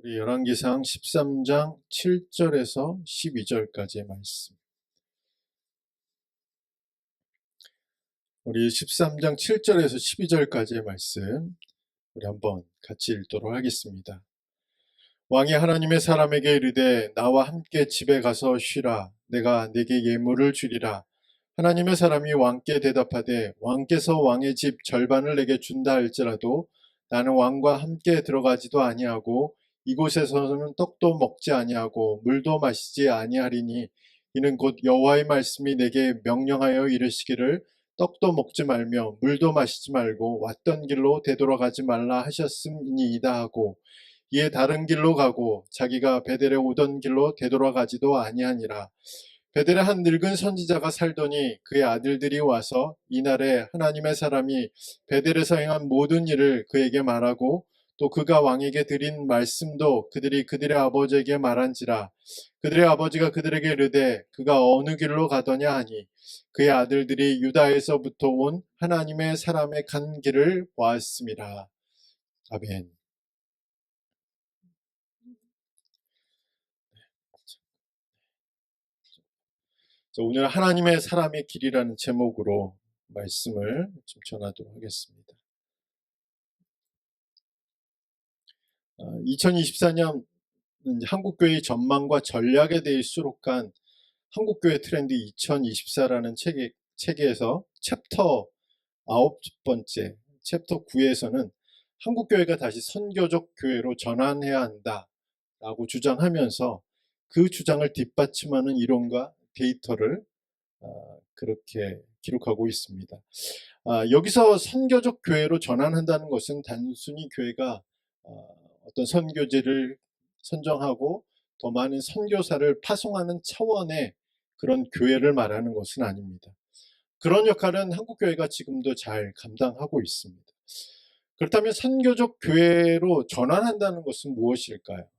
우리 열왕기상 13장 7절에서 12절까지의 말씀. 우리 13장 7절에서 12절까지의 말씀 우리 한번 같이 읽도록 하겠습니다. 왕이 하나님의 사람에게 이르되 나와 함께 집에 가서 쉬라. 내가 네게 예물을 주리라. 하나님의 사람이 왕께 대답하되 왕께서 왕의 집 절반을 내게 준다 할지라도 나는 왕과 함께 들어가지도 아니하고 이곳에서는 떡도 먹지 아니하고 물도 마시지 아니하리니 이는 곧 여호와의 말씀이 내게 명령하여 이르시기를 떡도 먹지 말며 물도 마시지 말고 왔던 길로 되돌아가지 말라 하셨음이니이다 하고 이에 다른 길로 가고 자기가 베델에 오던 길로 되돌아가지도 아니하니라. 베델에 한 늙은 선지자가 살더니 그의 아들들이 와서 이날에 하나님의 사람이 베델에서 행한 모든 일을 그에게 말하고 또 그가 왕에게 드린 말씀도 그들이 그들의 아버지에게 말한지라. 그들의 아버지가 그들에게 이르되 그가 어느 길로 가더냐 하니 그의 아들들이 유다에서부터 온 하나님의 사람의 간 길을 보았음이라. 아멘. 오늘 하나님의 사람의 길이라는 제목으로 말씀을 좀 전하도록 하겠습니다. 2024년 한국교회의 전망과 전략에 대해 수록한 한국교회 트렌드 2024라는 책에서 챕터 9번째, 챕터 9에서는 한국교회가 다시 선교적 교회로 전환해야 한다라고 주장하면서 그 주장을 뒷받침하는 이론과 데이터를 그렇게 기록하고 있습니다. 여기서 선교적 교회로 전환한다는 것은 단순히 교회가 어떤 선교지를 선정하고 더 많은 선교사를 파송하는 차원의 그런 교회를 말하는 것은 아닙니다. 그런 역할은 한국교회가 지금도 잘 감당하고 있습니다. 그렇다면 선교적 교회로 전환한다는 것은 무엇일까요?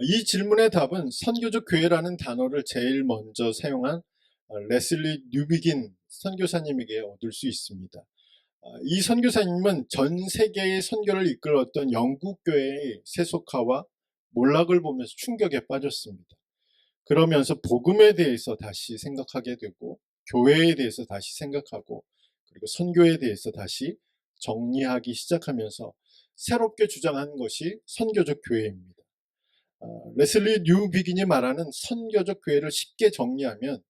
이 질문의 답은 선교적 교회라는 단어를 제일 먼저 사용한 레슬리 뉴비긴 선교사님에게 얻을 수 있습니다. 이 선교사님은 전 세계의 선교를 이끌었던 영국 교회의 세속화와 몰락을 보면서 충격에 빠졌습니다. 그러면서 복음에 대해서 다시 생각하게 되고 교회에 대해서 다시 생각하고 그리고 선교에 대해서 다시 정리하기 시작하면서 새롭게 주장한 것이 선교적 교회입니다. 레슬리 뉴비긴이 말하는 선교적 교회를 쉽게 정리하면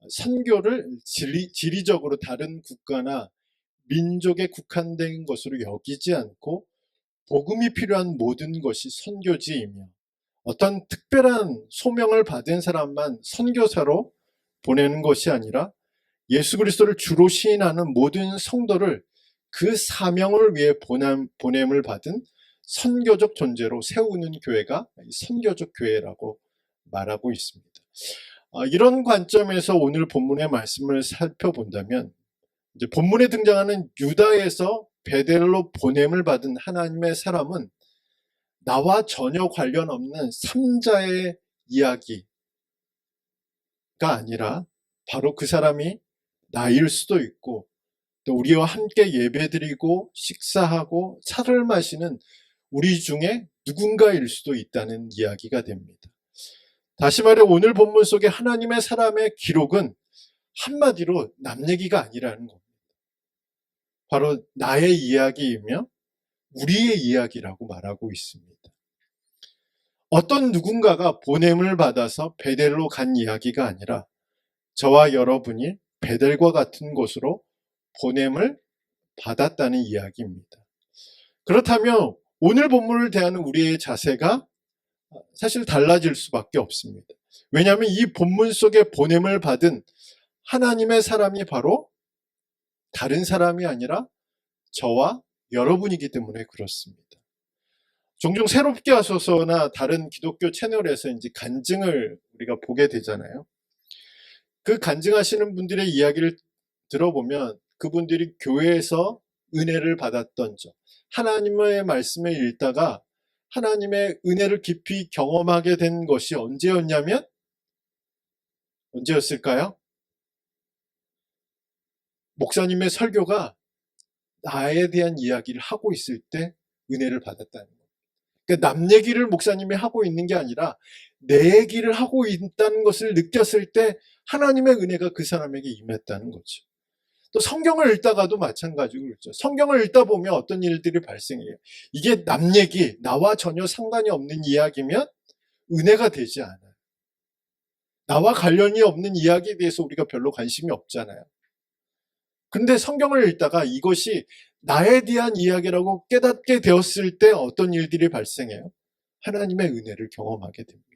선교를 지리적으로 다른 국가나 민족에 국한된 것으로 여기지 않고 복음이 필요한 모든 것이 선교지이며 어떤 특별한 소명을 받은 사람만 선교사로 보내는 것이 아니라 예수 그리스도를 주로 시인하는 모든 성도를 그 사명을 위해 보냄을 받은 선교적 존재로 세우는 교회가 선교적 교회라고 말하고 있습니다. 이런 관점에서 오늘 본문의 말씀을 살펴본다면 이제 본문에 등장하는 유다에서 베델로 보냄을 받은 하나님의 사람은 나와 전혀 관련 없는 삼자의 이야기가 아니라 바로 그 사람이 나일 수도 있고 또 우리와 함께 예배드리고 식사하고 차를 마시는 우리 중에 누군가일 수도 있다는 이야기가 됩니다. 다시 말해 오늘 본문 속에 하나님의 사람의 기록은 한마디로 남 얘기가 아니라는 겁니다. 바로 나의 이야기이며 우리의 이야기라고 말하고 있습니다. 어떤 누군가가 보냄을 받아서 베델로 간 이야기가 아니라 저와 여러분이 베델과 같은 곳으로 보냄을 받았다는 이야기입니다. 그렇다면 오늘 본문을 대하는 우리의 자세가 사실 달라질 수밖에 없습니다. 왜냐하면 이 본문 속에 보냄을 받은 하나님의 사람이 바로 다른 사람이 아니라 저와 여러분이기 때문에 그렇습니다. 종종 새롭게 하소서나 다른 기독교 채널에서 이제 간증을 우리가 보게 되잖아요. 그 간증하시는 분들의 이야기를 들어보면 그분들이 교회에서 은혜를 받았던 점, 하나님의 말씀을 읽다가 하나님의 은혜를 깊이 경험하게 된 것이 언제였냐면 언제였을까요? 목사님의 설교가 나에 대한 이야기를 하고 있을 때 은혜를 받았다는 거예요. 그러니까 남 얘기를 목사님이 하고 있는 게 아니라 내 얘기를 하고 있다는 것을 느꼈을 때 하나님의 은혜가 그 사람에게 임했다는 거죠. 또 성경을 읽다가도 마찬가지고 그렇죠. 성경을 읽다 보면 어떤 일들이 발생해요. 이게 남 얘기, 나와 전혀 상관이 없는 이야기면 은혜가 되지 않아요. 나와 관련이 없는 이야기에 대해서 우리가 별로 관심이 없잖아요. 근데 성경을 읽다가 이것이 나에 대한 이야기라고 깨닫게 되었을 때 어떤 일들이 발생해요? 하나님의 은혜를 경험하게 됩니다.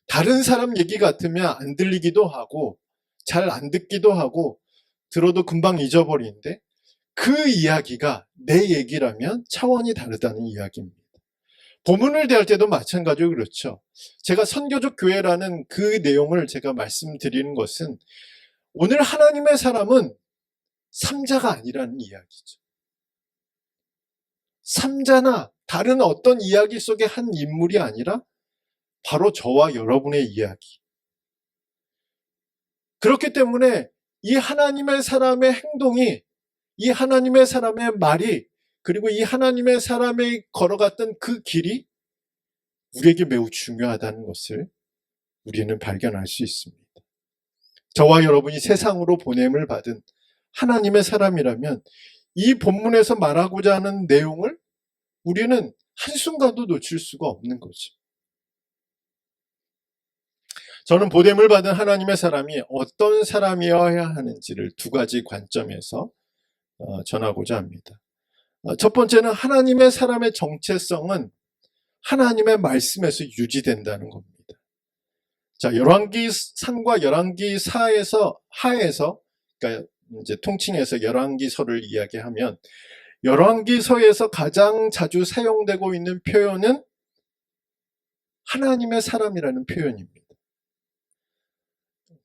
다른 사람 얘기 같으면 안 들리기도 하고 잘 안 듣기도 하고 들어도 금방 잊어버리는데 그 이야기가 내 얘기라면 차원이 다르다는 이야기입니다. 본문을 대할 때도 마찬가지로 그렇죠. 제가 선교적 교회라는 그 내용을 제가 말씀드리는 것은 오늘 하나님의 사람은 삼자가 아니라는 이야기죠. 삼자나 다른 어떤 이야기 속의 한 인물이 아니라 바로 저와 여러분의 이야기. 그렇기 때문에 이 하나님의 사람의 행동이, 이 하나님의 사람의 말이, 그리고 이 하나님의 사람이 걸어갔던 그 길이 우리에게 매우 중요하다는 것을 우리는 발견할 수 있습니다. 저와 여러분이 세상으로 보냄을 받은 하나님의 사람이라면 이 본문에서 말하고자 하는 내용을 우리는 한순간도 놓칠 수가 없는 거죠. 저는 보냄을 받은 하나님의 사람이 어떤 사람이어야 하는지를 두 가지 관점에서 전하고자 합니다. 첫 번째는 하나님의 사람의 정체성은 하나님의 말씀에서 유지된다는 겁니다. 자, 열왕기상과 열왕기사에서 하에서, 그러니까 이제 통칭해서 열왕기서를 이야기하면 열왕기서에서 가장 자주 사용되고 있는 표현은 하나님의 사람이라는 표현입니다.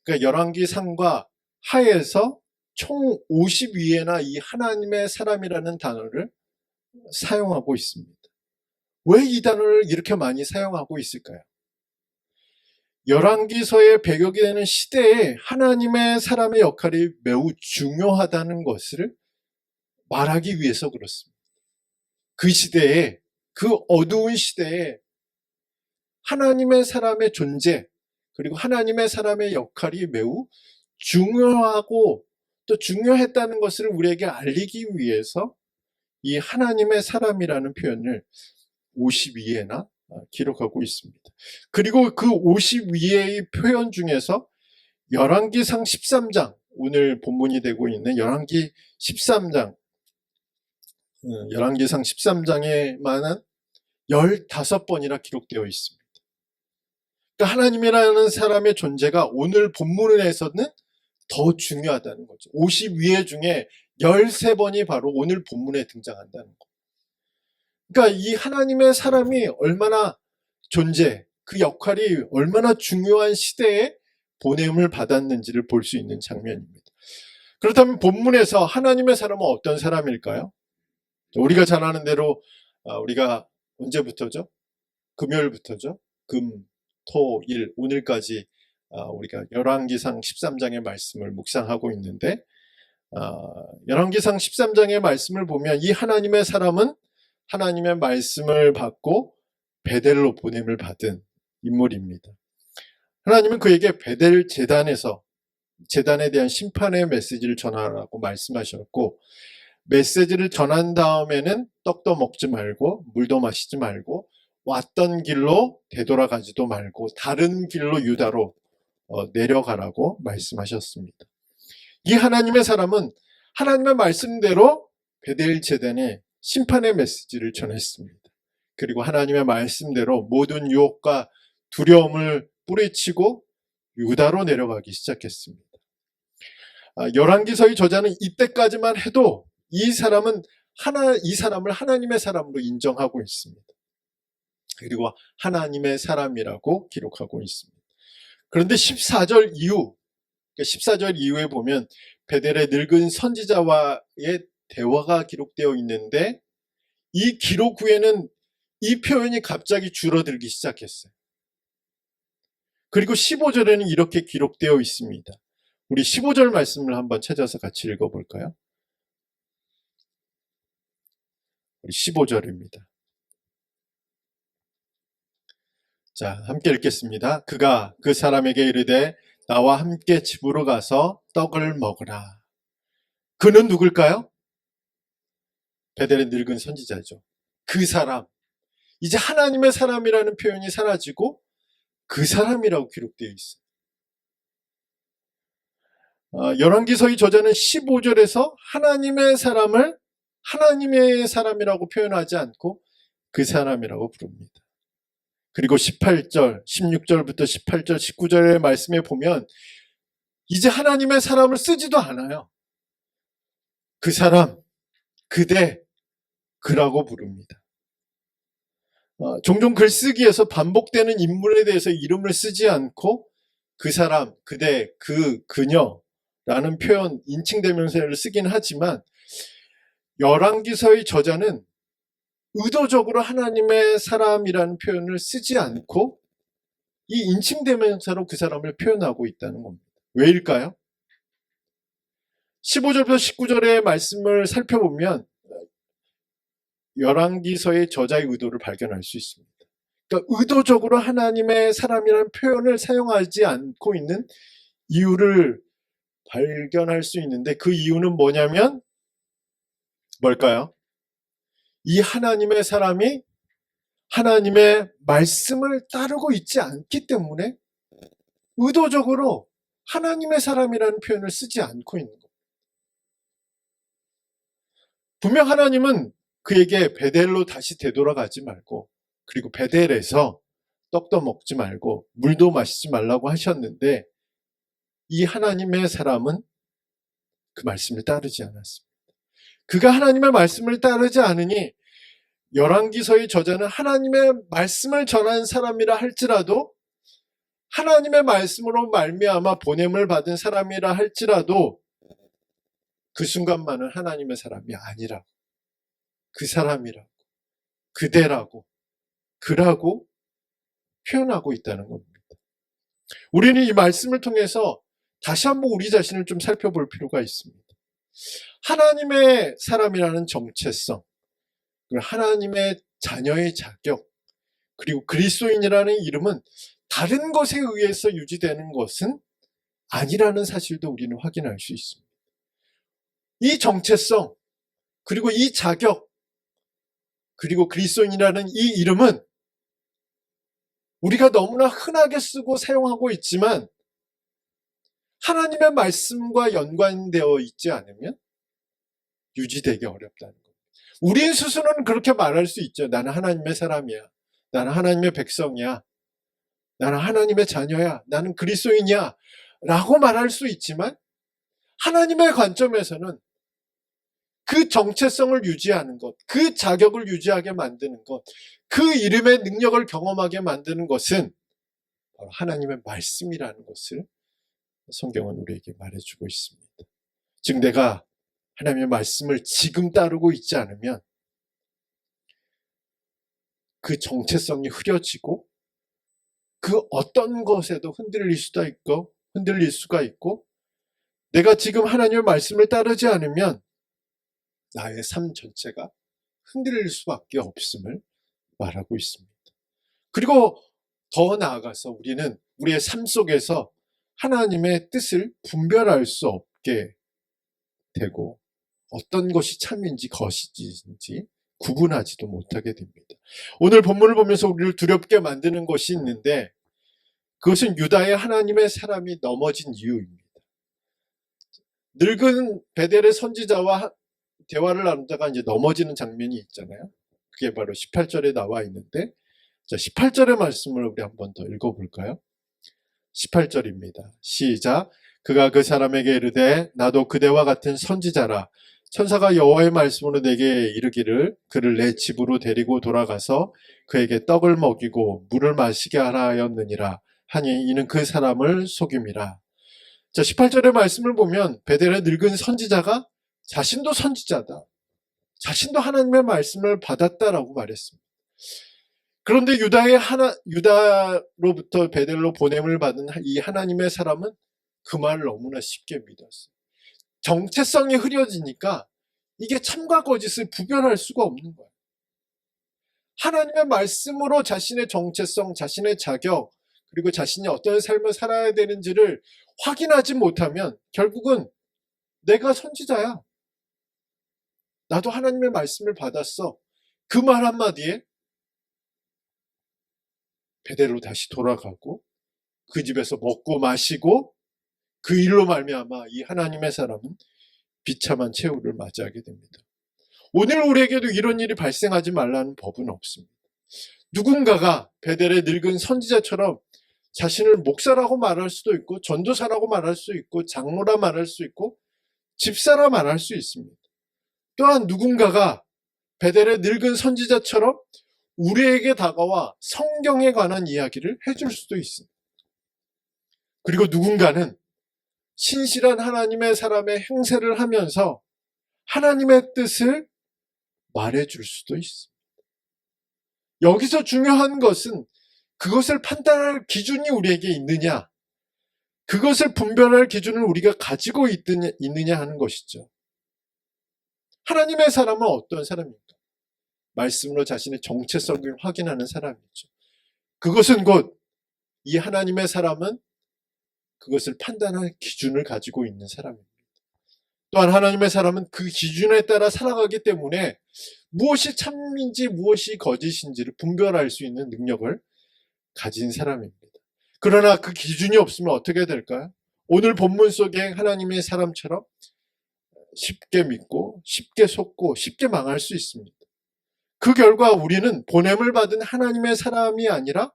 그러니까 열왕기상과 하에서 총 52회나 이 하나님의 사람이라는 단어를 사용하고 있습니다. 왜 이 단어를 이렇게 많이 사용하고 있을까요? 열왕기서의 배경이 되는 시대에 하나님의 사람의 역할이 매우 중요하다는 것을 말하기 위해서 그렇습니다. 그 시대에, 그 어두운 시대에 하나님의 사람의 존재, 그리고 하나님의 사람의 역할이 매우 중요하고 또 중요했다는 것을 우리에게 알리기 위해서 이 하나님의 사람이라는 표현을 52회나 기록하고 있습니다. 그리고 그 52회의 표현 중에서 열왕기상 13장, 오늘 본문이 되고 있는 열왕기 13장, 열왕기상 13장에만은 15번이나 기록되어 있습니다. 그러니까 하나님이라는 사람의 존재가 오늘 본문에서는 더 중요하다는 거죠. 52회 중에 13번이 바로 오늘 본문에 등장한다는 거. 그러니까 이 하나님의 사람이 얼마나 존재, 그 역할이 얼마나 중요한 시대에 보냄을 받았는지를 볼 수 있는 장면입니다. 그렇다면 본문에서 하나님의 사람은 어떤 사람일까요? 우리가 잘 아는 대로 우리가 언제부터죠? 금요일부터죠? 금, 토, 일, 오늘까지 우리가 열왕기상 13장의 말씀을 묵상하고 있는데 열왕기상 13장의 말씀을 보면 이 하나님의 사람은 하나님의 말씀을 받고 베델로 보냄을 받은 인물입니다. 하나님은 그에게 베델 제단에서 제단에 대한 심판의 메시지를 전하라고 말씀하셨고 메시지를 전한 다음에는 떡도 먹지 말고 물도 마시지 말고 왔던 길로 되돌아가지도 말고 다른 길로 유다로 내려가라고 말씀하셨습니다. 이 하나님의 사람은 하나님의 말씀대로 베델 제단에 심판의 메시지를 전했습니다. 그리고 하나님의 말씀대로 모든 유혹과 두려움을 뿌리치고 유다로 내려가기 시작했습니다. 열왕기서의 저자는 이때까지만 해도 이 사람을 하나님의 사람으로 인정하고 있습니다. 그리고 하나님의 사람이라고 기록하고 있습니다. 그런데 14절 이후에 보면 베델의 늙은 선지자와의 대화가 기록되어 있는데 이 기록 후에는 이 표현이 갑자기 줄어들기 시작했어요. 그리고 15절에는 이렇게 기록되어 있습니다. 우리 15절 말씀을 한번 찾아서 같이 읽어볼까요? 15절입니다. 자, 함께 읽겠습니다. 그가 그 사람에게 이르되 나와 함께 집으로 가서 떡을 먹으라. 그는 누굴까요? 베델의 늙은 선지자죠. 그 사람. 이제 하나님의 사람이라는 표현이 사라지고 그 사람이라고 기록되어 있어요. 열왕기서의 저자는 15절에서 하나님의 사람을 하나님의 사람이라고 표현하지 않고 그 사람이라고 부릅니다. 그리고 18절, 16절부터 18절, 19절의 말씀에 보면 이제 하나님의 사람을 쓰지도 않아요. 그 사람, 그대, 그라고 부릅니다. 종종 글쓰기에서 반복되는 인물에 대해서 이름을 쓰지 않고 그 사람, 그대, 그녀라는 표현, 인칭대명사를 쓰긴 하지만 열왕기서의 저자는 의도적으로 하나님의 사람이라는 표현을 쓰지 않고 이 인칭대명사로 그 사람을 표현하고 있다는 겁니다. 왜일까요? 15절부터 19절의 말씀을 살펴보면 열왕기서의 저자의 의도를 발견할 수 있습니다. 그러니까 의도적으로 하나님의 사람이라는 표현을 사용하지 않고 있는 이유를 발견할 수 있는데 그 이유는 뭐냐면 뭘까요? 이 하나님의 사람이 하나님의 말씀을 따르고 있지 않기 때문에 의도적으로 하나님의 사람이라는 표현을 쓰지 않고 있는 겁니다. 분명 하나님은 그에게 베델로 다시 되돌아가지 말고 그리고 베델에서 떡도 먹지 말고 물도 마시지 말라고 하셨는데 이 하나님의 사람은 그 말씀을 따르지 않았습니다. 그가 하나님의 말씀을 따르지 않으니 열왕기서의 저자는 하나님의 말씀을 전한 사람이라 할지라도 하나님의 말씀으로 말미암아 보냄을 받은 사람이라 할지라도 그 순간만은 하나님의 사람이 아니라고 그 사람이라고 그대라고 그라고 표현하고 있다는 겁니다. 우리는 이 말씀을 통해서 다시 한번 우리 자신을 좀 살펴볼 필요가 있습니다. 하나님의 사람이라는 정체성, 하나님의 자녀의 자격, 그리고 그리스도인이라는 이름은 다른 것에 의해서 유지되는 것은 아니라는 사실도 우리는 확인할 수 있습니다. 이 정체성, 그리고 이 자격, 그리고 그리스도인이라는 이 이름은 우리가 너무나 흔하게 쓰고 사용하고 있지만 하나님의 말씀과 연관되어 있지 않으면 유지되기 어렵다는 겁니다. 우리 스스로는 그렇게 말할 수 있죠. 나는 하나님의 사람이야. 나는 하나님의 백성이야. 나는 하나님의 자녀야. 나는 그리스도인이야. 라고 말할 수 있지만 하나님의 관점에서는 그 정체성을 유지하는 것, 그 자격을 유지하게 만드는 것, 그 이름의 능력을 경험하게 만드는 것은 바로 하나님의 말씀이라는 것을 성경은 우리에게 말해주고 있습니다. 즉 내가 하나님의 말씀을 지금 따르고 있지 않으면 그 정체성이 흐려지고 그 어떤 것에도 흔들릴 수가 있고 내가 지금 하나님의 말씀을 따르지 않으면 나의 삶 전체가 흔들릴 수밖에 없음을 말하고 있습니다. 그리고 더 나아가서 우리는 우리의 삶 속에서 하나님의 뜻을 분별할 수 없게 되고 어떤 것이 참인지 거짓인지 구분하지도 못하게 됩니다. 오늘 본문을 보면서 우리를 두렵게 만드는 것이 있는데 그것은 유다의 하나님의 사람이 넘어진 이유입니다. 늙은 베델의 선지자와 대화를 나누다가 이제 넘어지는 장면이 있잖아요. 그게 바로 18절에 나와 있는데 자, 18절의 말씀을 우리 한번 더 읽어볼까요? 18절입니다. 시작. 그가 그 사람에게 이르되 나도 그대와 같은 선지자라. 천사가 여호와의 말씀으로 내게 이르기를 그를 내 집으로 데리고 돌아가서 그에게 떡을 먹이고 물을 마시게 하라 하였느니라 하니 이는 그 사람을 속임이라. 자, 18절의 말씀을 보면 베델의 늙은 선지자가 자신도 선지자다. 자신도 하나님의 말씀을 받았다라고 말했습니다. 그런데 유다로부터 베델로 보냄을 받은 이 하나님의 사람은 그 말을 너무나 쉽게 믿었어요. 정체성이 흐려지니까 이게 참과 거짓을 구별할 수가 없는 거예요. 하나님의 말씀으로 자신의 정체성, 자신의 자격, 그리고 자신이 어떤 삶을 살아야 되는지를 확인하지 못하면 결국은 내가 선지자야. 나도 하나님의 말씀을 받았어. 그 말 한마디에 베델로 다시 돌아가고 그 집에서 먹고 마시고 그 일로 말미암아 이 하나님의 사람은 비참한 최후를 맞이하게 됩니다. 오늘 우리에게도 이런 일이 발생하지 말라는 법은 없습니다. 누군가가 베델의 늙은 선지자처럼 자신을 목사라고 말할 수도 있고 전도사라고 말할 수 있고 장로라 말할 수 있고 집사라 말할 수 있습니다. 또한 누군가가 베델의 늙은 선지자처럼 우리에게 다가와 성경에 관한 이야기를 해줄 수도 있습니다. 그리고 누군가는 신실한 하나님의 사람의 행세를 하면서 하나님의 뜻을 말해줄 수도 있습니다. 여기서 중요한 것은 그것을 판단할 기준이 우리에게 있느냐, 그것을 분별할 기준을 우리가 가지고 있느냐 하는 것이죠. 하나님의 사람은 어떤 사람입니까? 말씀으로 자신의 정체성을 확인하는 사람이죠. 그것은 곧 이 하나님의 사람은 그것을 판단할 기준을 가지고 있는 사람입니다. 또한 하나님의 사람은 그 기준에 따라 살아가기 때문에 무엇이 참인지 무엇이 거짓인지를 분별할 수 있는 능력을 가진 사람입니다. 그러나 그 기준이 없으면 어떻게 될까요? 오늘 본문 속에 하나님의 사람처럼 쉽게 믿고 쉽게 속고 쉽게 망할 수 있습니다. 그 결과 우리는 보냄을 받은 하나님의 사람이 아니라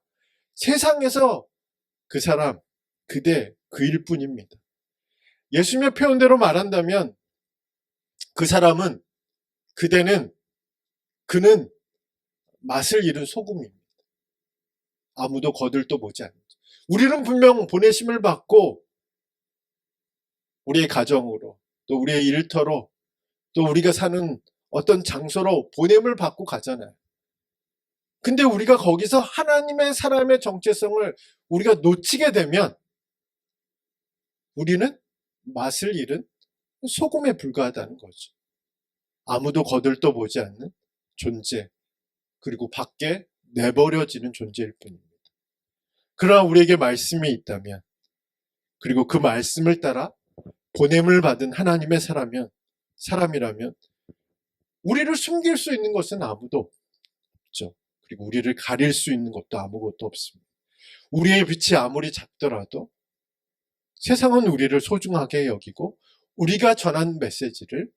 세상에서 그 사람, 그대, 그일 뿐입니다. 예수님의 표현대로 말한다면 그 사람은, 그대는, 그는 맛을 잃은 소금입니다. 아무도 거들떠 보지 않죠. 우리는 분명 보내심을 받고 우리의 가정으로 또 우리의 일터로 또 우리가 사는 어떤 장소로 보냄을 받고 가잖아요. 근데 우리가 거기서 하나님의 사람의 정체성을 우리가 놓치게 되면 우리는 맛을 잃은 소금에 불과하다는 거죠. 아무도 거들떠 보지 않는 존재, 그리고 밖에 내버려지는 존재일 뿐입니다. 그러나 우리에게 말씀이 있다면, 그리고 그 말씀을 따라 보냄을 받은 하나님의 사람이라면 우리를 숨길 수 있는 것은 아무도 없죠. 그리고 우리를 가릴 수 있는 것도 아무것도 없습니다. 우리의 빛이 아무리 작더라도 세상은 우리를 소중하게 여기고 우리가 전한 메시지를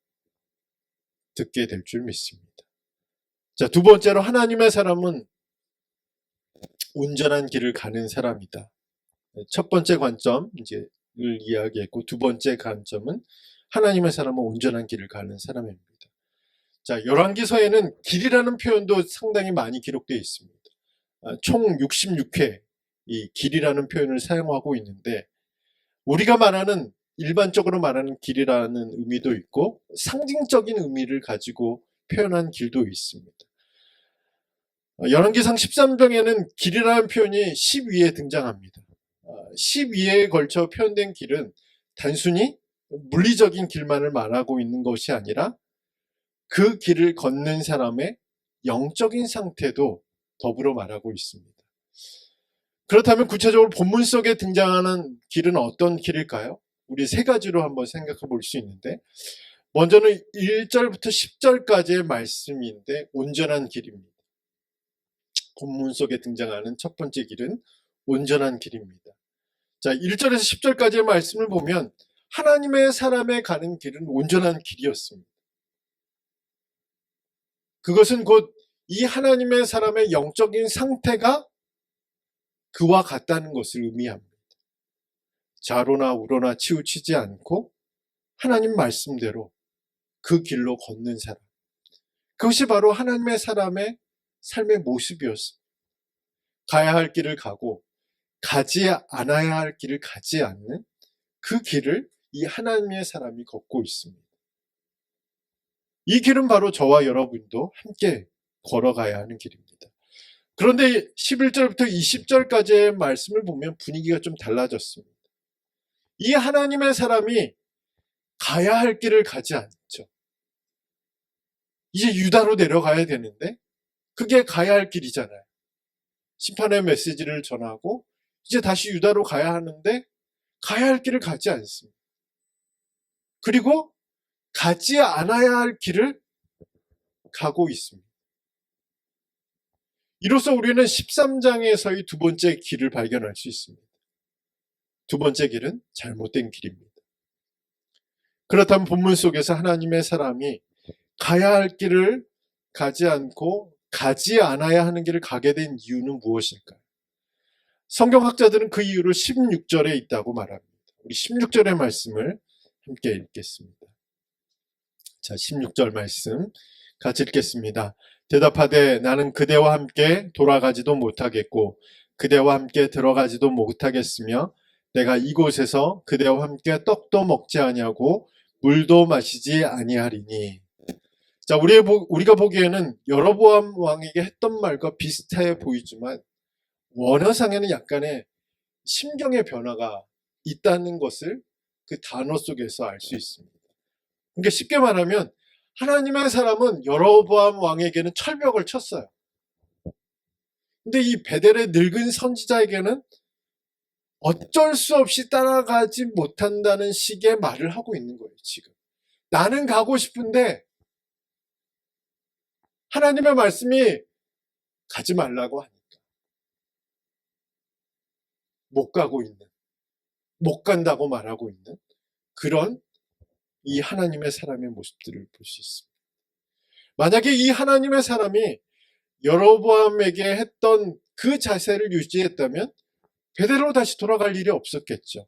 듣게 될 줄 믿습니다. 자, 두 번째로 하나님의 사람은 온전한 길을 가는 사람이다. 첫 번째 관점 이제를 이야기했고, 두 번째 관점은 하나님의 사람은 온전한 길을 가는 사람입니다. 자, 열왕기서에는 길이라는 표현도 상당히 많이 기록되어 있습니다. 총 66회 이 길이라는 표현을 사용하고 있는데, 우리가 말하는 일반적으로 말하는 길이라는 의미도 있고 상징적인 의미를 가지고 표현한 길도 있습니다. 열왕기상 13장에는 길이라는 표현이 12회 등장합니다. 12회에 걸쳐 표현된 길은 단순히 물리적인 길만을 말하고 있는 것이 아니라 그 길을 걷는 사람의 영적인 상태도 더불어 말하고 있습니다. 그렇다면 구체적으로 본문 속에 등장하는 길은 어떤 길일까요? 우리 세 가지로 한번 생각해 볼 수 있는데, 먼저는 1절부터 10절까지의 말씀인데 온전한 길입니다. 본문 속에 등장하는 첫 번째 길은 온전한 길입니다. 자, 1절에서 10절까지의 말씀을 보면 하나님의 사람에 가는 길은 온전한 길이었습니다. 그것은 곧 이 하나님의 사람의 영적인 상태가 그와 같다는 것을 의미합니다. 좌로나 우로나 치우치지 않고 하나님 말씀대로 그 길로 걷는 사람. 그것이 바로 하나님의 사람의 삶의 모습이었습니다. 가야 할 길을 가고 가지 않아야 할 길을 가지 않는 그 길을 이 하나님의 사람이 걷고 있습니다. 이 길은 바로 저와 여러분도 함께 걸어가야 하는 길입니다. 그런데 11절부터 20절까지의 말씀을 보면 분위기가 좀 달라졌습니다. 이 하나님의 사람이 가야 할 길을 가지 않죠. 이제 유다로 내려가야 되는데 그게 가야 할 길이잖아요. 심판의 메시지를 전하고 이제 다시 유다로 가야 하는데 가야 할 길을 가지 않습니다. 그리고 가지 않아야 할 길을 가고 있습니다. 이로써 우리는 13장에서의 두 번째 길을 발견할 수 있습니다. 두 번째 길은 잘못된 길입니다. 그렇다면 본문 속에서 하나님의 사람이 가야 할 길을 가지 않고 가지 않아야 하는 길을 가게 된 이유는 무엇일까요? 성경학자들은 그 이유를 16절에 있다고 말합니다. 우리 16절의 말씀을 함께 읽겠습니다. 자, 16절 말씀 같이 읽겠습니다. 대답하되 나는 그대와 함께 돌아가지도 못하겠고 그대와 함께 들어가지도 못하겠으며 내가 이곳에서 그대와 함께 떡도 먹지 아니하고 물도 마시지 아니하리니. 자, 우리가 보기에는 여로보암 왕에게 했던 말과 비슷해 보이지만 원어상에는 약간의 심경의 변화가 있다는 것을 그 단어 속에서 알 수 있습니다. 그러니까 쉽게 말하면 하나님의 사람은 여로보암 왕에게는 철벽을 쳤어요. 근데 이 베델의 늙은 선지자에게는 어쩔 수 없이 따라가지 못한다는 식의 말을 하고 있는 거예요, 지금. 나는 가고 싶은데 하나님의 말씀이 가지 말라고 하니까 못 가고 있는, 못 간다고 말하고 있는 그런 이 하나님의 사람의 모습들을 볼 수 있습니다. 만약에 이 하나님의 사람이 여로보암에게 했던 그 자세를 유지했다면 베델로 다시 돌아갈 일이 없었겠죠.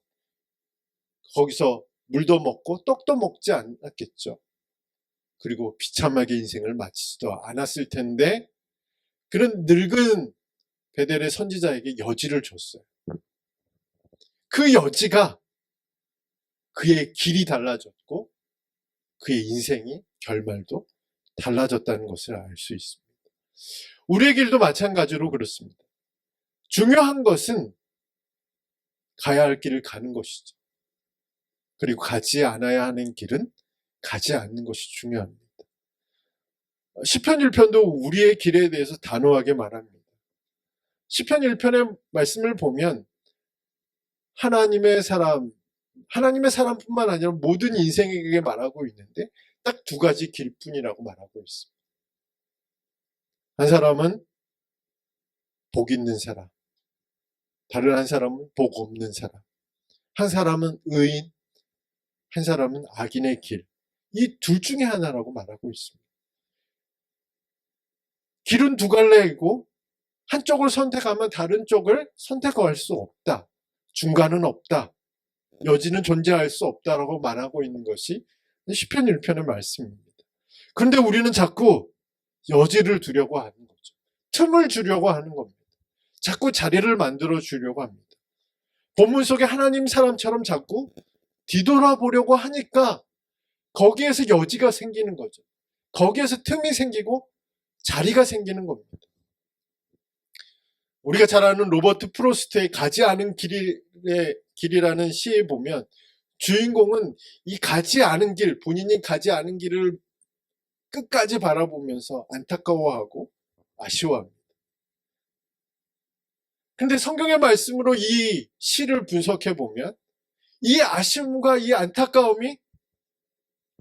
거기서 물도 먹고 떡도 먹지 않았겠죠. 그리고 비참하게 인생을 마치지도 않았을 텐데 그런 늙은 베델의 선지자에게 여지를 줬어요. 그 여지가 그의 길이 달라졌고 그의 인생이 결말도 달라졌다는 것을 알 수 있습니다. 우리의 길도 마찬가지로 그렇습니다. 중요한 것은 가야 할 길을 가는 것이죠. 그리고 가지 않아야 하는 길은 가지 않는 것이 중요합니다. 시편 1편도 우리의 길에 대해서 단호하게 말합니다. 시편 1편의 말씀을 보면 하나님의 사람뿐만 아니라 모든 인생에게 말하고 있는데 딱 두 가지 길뿐이라고 말하고 있습니다. 한 사람은 복 있는 사람, 다른 한 사람은 복 없는 사람, 한 사람은 의인, 한 사람은 악인의 길, 이 둘 중에 하나라고 말하고 있습니다. 길은 두 갈래이고 한쪽을 선택하면 다른 쪽을 선택할 수 없다. 중간은 없다. 여지는 존재할 수 없다라고 말하고 있는 것이 시편 1편의 말씀입니다. 그런데 우리는 자꾸 여지를 두려고 하는 거죠. 틈을 주려고 하는 겁니다. 자꾸 자리를 만들어 주려고 합니다. 본문 속에 하나님 사람처럼 자꾸 뒤돌아보려고 하니까 거기에서 여지가 생기는 거죠. 거기에서 틈이 생기고 자리가 생기는 겁니다. 우리가 잘 아는 로버트 프로스트의 가지 않은 길이라는 시에 보면 주인공은 이 가지 않은 길, 본인이 가지 않은 길을 끝까지 바라보면서 안타까워하고 아쉬워합니다. 근데 성경의 말씀으로 이 시를 분석해 보면 이 아쉬움과 이 안타까움이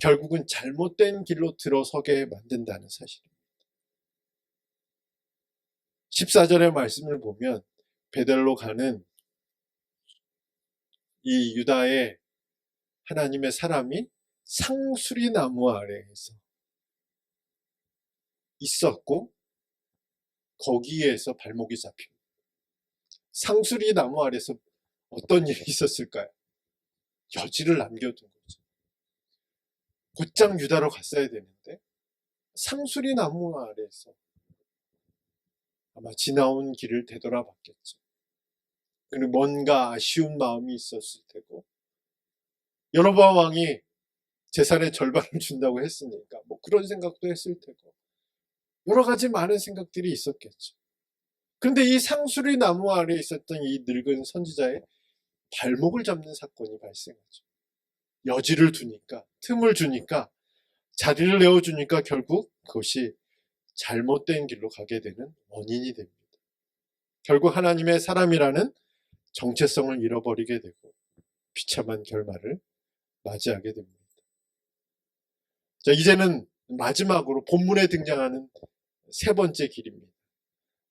결국은 잘못된 길로 들어서게 만든다는 사실입니다. 14절의 말씀을 보면 베델로 가는 이 유다의 하나님의 사람이 상수리 나무 아래에서 있었고 거기에서 발목이 잡힙니다. 상수리 나무 아래에서 어떤 일이 있었을까요? 여지를 남겨둔 거죠. 곧장 유다로 갔어야 되는데 상수리 나무 아래에서 아마 지나온 길을 되돌아봤겠죠. 그리고 뭔가 아쉬운 마음이 있었을 테고 여로보암 왕이 재산의 절반을 준다고 했으니까 뭐 그런 생각도 했을 테고 여러 가지 많은 생각들이 있었겠죠. 그런데 이 상수리 나무 아래에 있었던 이 늙은 선지자의 발목을 잡는 사건이 발생하죠. 여지를 두니까, 틈을 주니까, 자리를 내어주니까 결국 그것이 잘못된 길로 가게 되는 원인이 됩니다. 결국 하나님의 사람이라는 정체성을 잃어버리게 되고 비참한 결말을 맞이하게 됩니다. 자, 이제는 마지막으로 본문에 등장하는 세 번째 길입니다.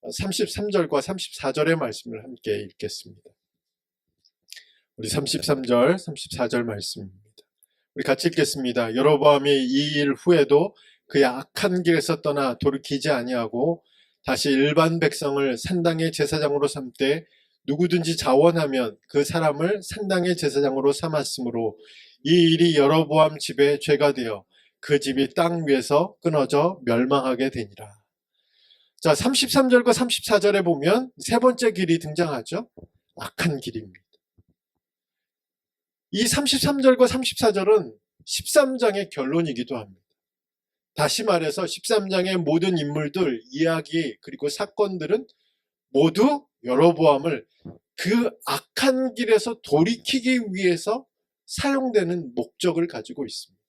33절과 34절의 말씀을 함께 읽겠습니다. 우리 33절, 34절 말씀입니다. 우리 같이 읽겠습니다. 여로보암이 이 일 후에도 그의 악한 길에서 떠나 돌이키지 아니하고 다시 일반 백성을 산당의 제사장으로 삼되 누구든지 자원하면 그 사람을 산당의 제사장으로 삼았으므로 이 일이 여로보암 집에 죄가 되어 그 집이 땅 위에서 끊어져 멸망하게 되니라. 자, 33절과 34절에 보면 세 번째 길이 등장하죠. 악한 길입니다. 이 33절과 34절은 13장의 결론이기도 합니다. 다시 말해서 13장의 모든 인물들, 이야기, 그리고 사건들은 모두 여로보암을 그 악한 길에서 돌이키기 위해서 사용되는 목적을 가지고 있습니다.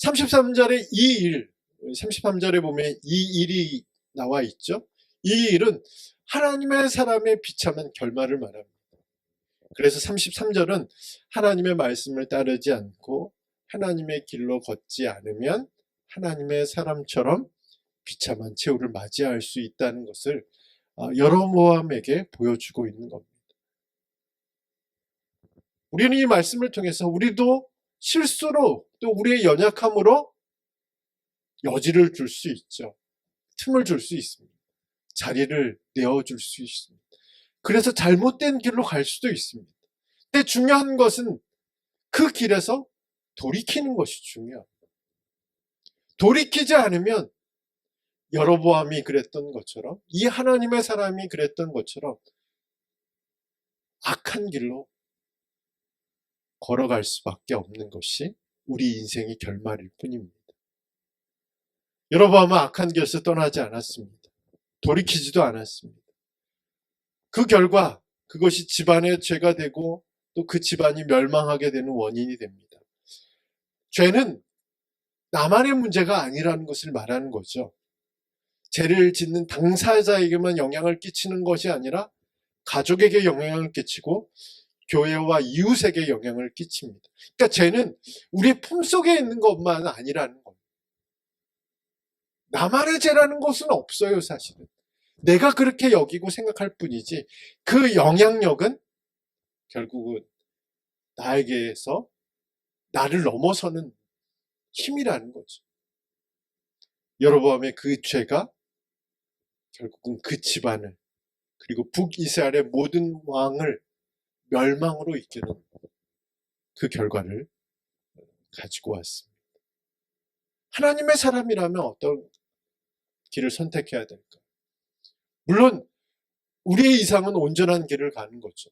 33절에 이 일, 33절에 보면 이 일이 나와 있죠. 이 일은 하나님의 사람의 비참한 결말을 말합니다. 그래서 33절은 하나님의 말씀을 따르지 않고 하나님의 길로 걷지 않으면 하나님의 사람처럼 비참한 최후를 맞이할 수 있다는 것을 여로보암에게 보여주고 있는 겁니다. 우리는 이 말씀을 통해서 우리도 실수로 또 우리의 연약함으로 여지를 줄 수 있죠. 틈을 줄 수 있습니다. 자리를 내어줄 수 있습니다. 그래서 잘못된 길로 갈 수도 있습니다. 근데 중요한 것은 그 길에서 돌이키는 것이 중요합니다. 돌이키지 않으면 여로보암이 그랬던 것처럼, 이 하나님의 사람이 그랬던 것처럼 악한 길로 걸어갈 수밖에 없는 것이 우리 인생의 결말일 뿐입니다. 여로보암은 악한 길에서 떠나지 않았습니다. 돌이키지도 않았습니다. 그 결과 그것이 집안의 죄가 되고 또 그 집안이 멸망하게 되는 원인이 됩니다. 죄는 나만의 문제가 아니라는 것을 말하는 거죠. 죄를 짓는 당사자에게만 영향을 끼치는 것이 아니라 가족에게 영향을 끼치고 교회와 이웃에게 영향을 끼칩니다. 그러니까 죄는 우리 품속에 있는 것만 아니라는 거예요. 나만의 죄라는 것은 없어요, 사실은. 내가 그렇게 여기고 생각할 뿐이지 그 영향력은 결국은 나에게서 나를 넘어서는 힘이라는 거죠. 여로보암의 그 죄가 결국은 그 집안을 그리고 북이스라엘의 모든 왕을 멸망으로 이끄는 그 결과를 가지고 왔습니다. 하나님의 사람이라면 어떤 길을 선택해야 될까? 물론 우리의 이상은 온전한 길을 가는 거죠.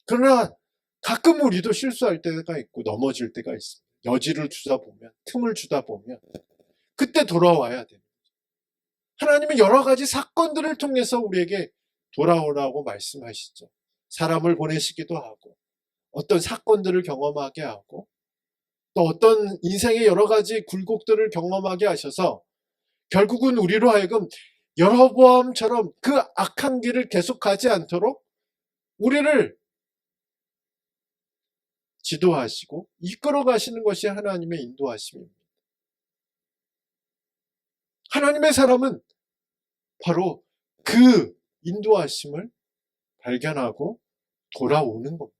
그러나 가끔 우리도 실수할 때가 있고 넘어질 때가 있습니다. 여지를 주다 보면, 틈을 주다 보면 그때 돌아와야 됩니다. 하나님은 여러 가지 사건들을 통해서 우리에게 돌아오라고 말씀하시죠. 사람을 보내시기도 하고 어떤 사건들을 경험하게 하고 또 어떤 인생의 여러 가지 굴곡들을 경험하게 하셔서 결국은 우리로 하여금 여로보암처럼 그 악한 길을 계속 가지 않도록 우리를 지도하시고 이끌어 가시는 것이 하나님의 인도하심입니다. 하나님의 사람은 바로 그 인도하심을 발견하고 돌아오는 겁니다.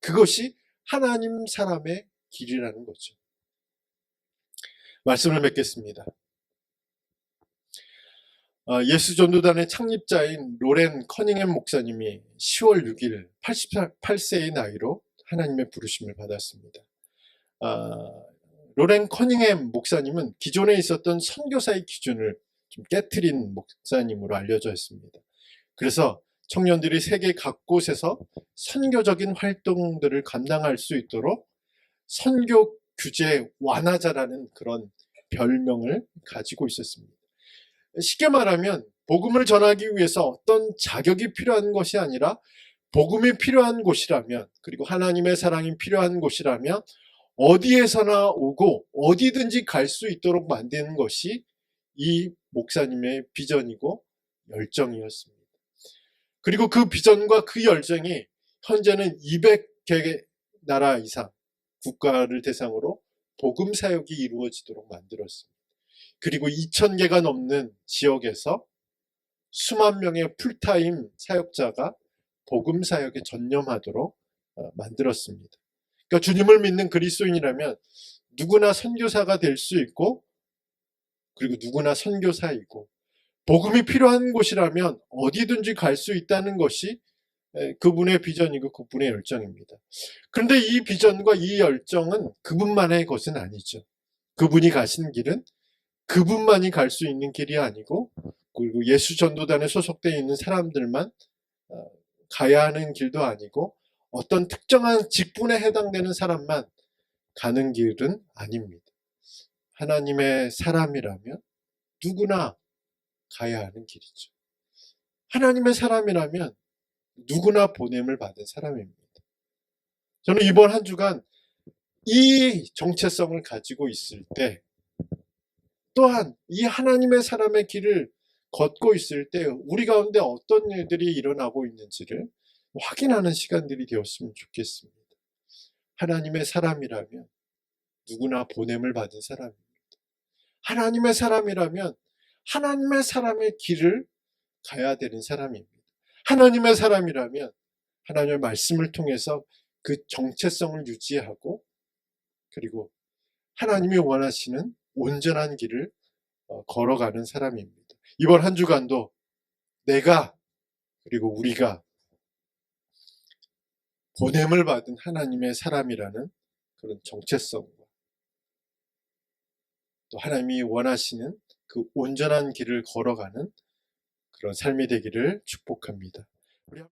그것이 하나님 사람의 길이라는 거죠. 말씀을 맺겠습니다. 예수전도단의 창립자인 로렌 커닝햄 목사님이 10월 6일 88세의 나이로 하나님의 부르심을 받았습니다. 로렌 커닝햄 목사님은 기존에 있었던 선교사의 기준을 좀 깨트린 목사님으로 알려져 있습니다. 그래서 청년들이 세계 각곳에서 선교적인 활동들을 감당할 수 있도록 선교 규제 완화자라는 그런 별명을 가지고 있었습니다. 쉽게 말하면 복음을 전하기 위해서 어떤 자격이 필요한 것이 아니라 복음이 필요한 곳이라면 그리고 하나님의 사랑이 필요한 곳이라면 어디에서나 오고 어디든지 갈 수 있도록 만드는 것이 이 목사님의 비전이고 열정이었습니다. 그리고 그 비전과 그 열정이 현재는 200개 나라 이상 국가를 대상으로 복음 사역이 이루어지도록 만들었습니다. 그리고 2000개가 넘는 지역에서 수만 명의 풀타임 사역자가 복음 사역에 전념하도록 만들었습니다. 그러니까 주님을 믿는 그리스도인이라면 누구나 선교사가 될 수 있고, 그리고 누구나 선교사이고, 복음이 필요한 곳이라면 어디든지 갈 수 있다는 것이 그분의 비전이고 그분의 열정입니다. 그런데 이 비전과 이 열정은 그분만의 것은 아니죠. 그분이 가신 길은 그분만이 갈 수 있는 길이 아니고, 그리고 예수 전도단에 소속되어 있는 사람들만 가야 하는 길도 아니고, 어떤 특정한 직분에 해당되는 사람만 가는 길은 아닙니다. 하나님의 사람이라면 누구나 가야 하는 길이죠. 하나님의 사람이라면 누구나 보냄을 받은 사람입니다. 저는 이번 한 주간 이 정체성을 가지고 있을 때, 또한 이 하나님의 사람의 길을 걷고 있을 때 우리 가운데 어떤 일들이 일어나고 있는지를 확인하는 시간들이 되었으면 좋겠습니다. 하나님의 사람이라면 누구나 보냄을 받은 사람입니다. 하나님의 사람이라면 하나님의 사람의 길을 가야 되는 사람입니다. 하나님의 사람이라면 하나님의 말씀을 통해서 그 정체성을 유지하고, 그리고 하나님이 원하시는 온전한 길을 걸어가는 사람입니다. 이번 한 주간도 내가, 그리고 우리가 보냄을 받은 하나님의 사람이라는 그런 정체성과, 또 하나님이 원하시는 그 온전한 길을 걸어가는 그런 삶이 되기를 축복합니다.